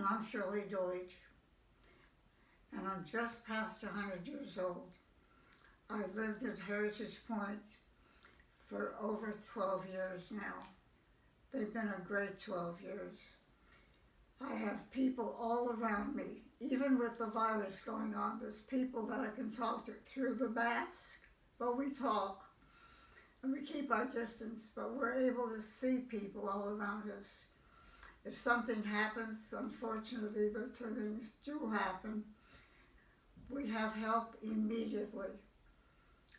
I'm Shirley Deutsch, and I'm just past 100 years old. I lived at Heritage Point for over 12 years now. They've been a great 12 years. I have people all around me, even with the virus going on. There's people that I can talk to through the mask, but we talk and we keep our distance, but we're able to see people all around us. If something happens, unfortunately, those things do happen, we have help immediately.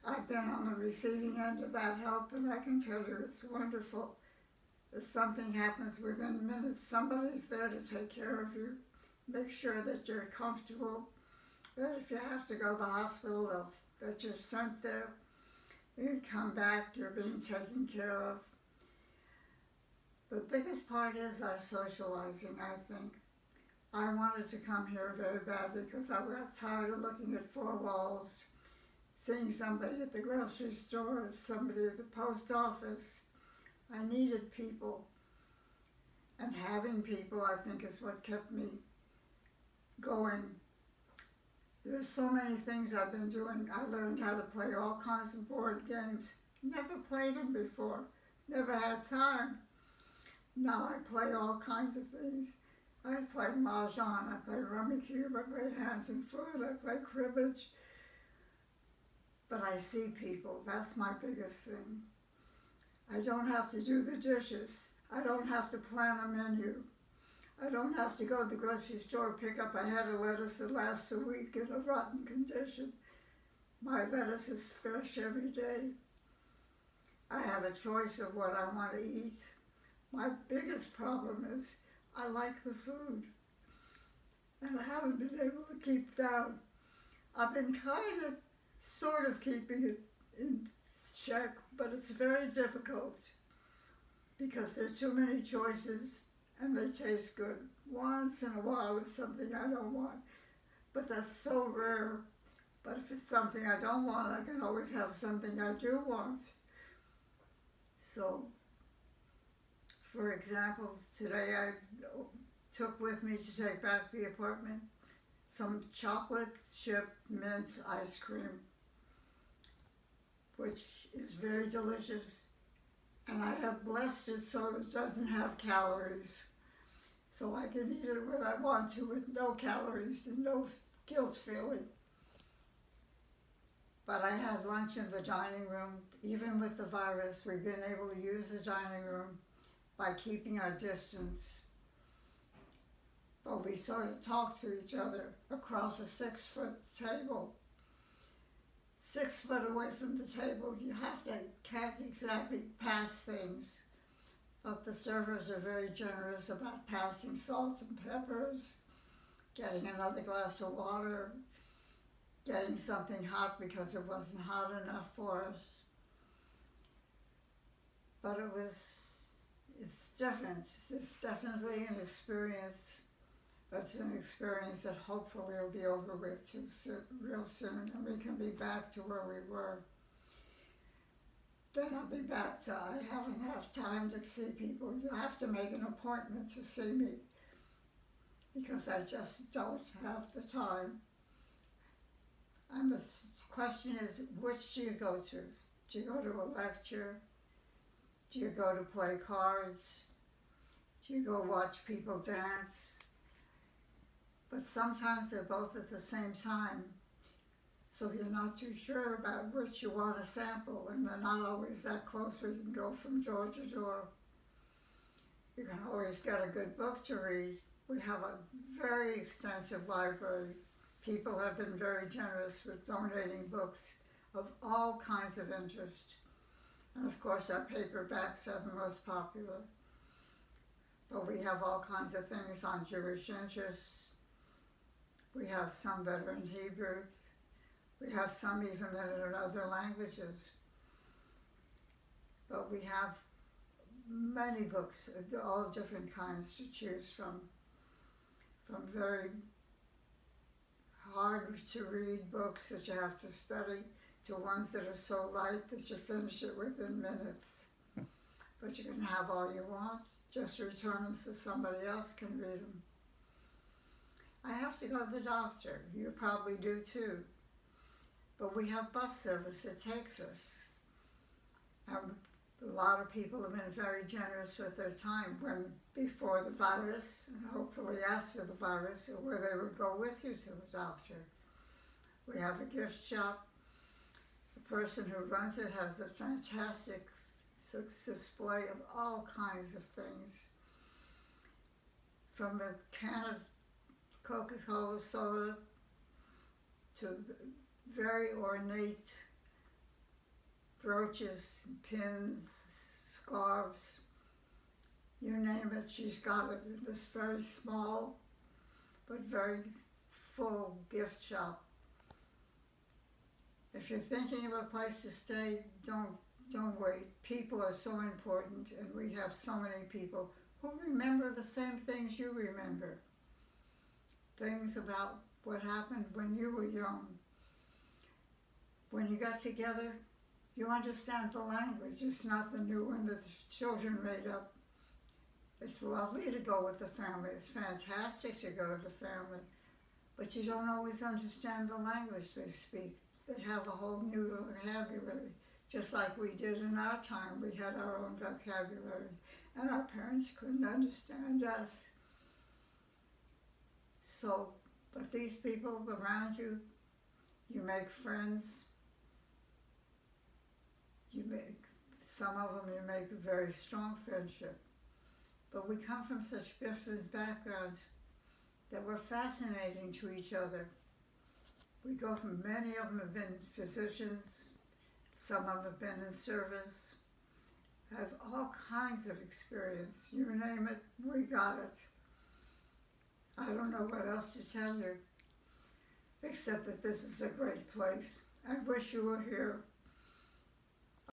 I've been on the receiving end of that help, and I can tell you it's wonderful. If something happens within minutes, somebody's there to take care of you, make sure that you're comfortable, that if you have to go to the hospital, that you're sent there, you come back, you're being taken care of. The biggest part is our socializing, I think. I wanted to come here very badly because I got tired of looking at four walls, seeing somebody at the grocery store, somebody at the post office. I needed people, and having people, I think, is what kept me going. There's so many things I've been doing. I learned how to play all kinds of board games. Never played them before, never had time. Now I play all kinds of things. I play mahjong, I play rummy cube, I play hands and foot, I play cribbage. But I see people, that's my biggest thing. I don't have to do the dishes. I don't have to plan a menu. I don't have to go to the grocery store, pick up a head of lettuce that lasts a week in a rotten condition. My lettuce is fresh every day. I have a choice of what I want to eat. My biggest problem is I like the food, and I haven't been able to keep down. I've been kind of, sort of keeping it in check, but it's very difficult because there are too many choices and they taste good. Once in a while it's something I don't want, but that's so rare. But if it's something I don't want, I can always have something I do want. So, for example, today I took with me to take back the apartment some chocolate chip mint ice cream, which is very delicious, and I have blessed it so it doesn't have calories, so I can eat it when I want to with no calories and no guilt feeling. But I had lunch in the dining room. Even with the virus, we've been able to use the dining room by keeping our distance. But we sort of talk to each other across a 6-foot table. 6 foot away from the table, can't exactly pass things. But the servers are very generous about passing salt and peppers, getting another glass of water, getting something hot because it wasn't hot enough for us. But it's different. It's definitely an experience. That's an experience that hopefully will be over with real soon, and we can be back to where we were. Then I'll be back to, I haven't had time to see people. You have to make an appointment to see me because I just don't have the time. And the question is, which do you go to? Do you go to a lecture? Do you go to play cards? Do you go watch people dance? But sometimes they're both at the same time, so you're not too sure about which you want to sample, and they're not always that close where you can go from door to door. You can always get a good book to read. We have a very extensive library. People have been very generous with donating books of all kinds of interest. And of course our paperbacks are the most popular. But we have all kinds of things on Jewish interests. We have some that are in Hebrew. We have some even that are in other languages. But we have many books, all different kinds to choose from very hard to read books that you have to study to ones that are so light that you finish it within minutes. But you can have all you want, just return them so somebody else can read them. I have to go to the doctor. You probably do too. But we have bus service that takes us. A lot of people have been very generous with their time when before the virus and hopefully after the virus, where they would go with you to the doctor. We have a gift shop. The person who runs it has a fantastic display of all kinds of things. From a can of Coca-Cola soda to very ornate brooches, pins, scarves, you name it, she's got it in this very small but very full gift shop. If you're thinking of a place to stay, don't wait. People are so important, and we have so many people who remember the same things you remember. Things about what happened when you were young. When you got together, you understand the language. It's not the new one that the children made up. It's lovely to go with the family. It's fantastic to go with the family. But you don't always understand the language they speak. They have a whole new vocabulary. Just like we did in our time. We had our own vocabulary. And our parents couldn't understand us. So, but these people around you, you make friends. Some of them you make a very strong friendship. But we come from such different backgrounds that we're fascinating to each other. We go from, many of them have been physicians, some of them have been in service, have all kinds of experience. You name it, we got it. I don't know what else to tell you, except that this is a great place. I wish you were here.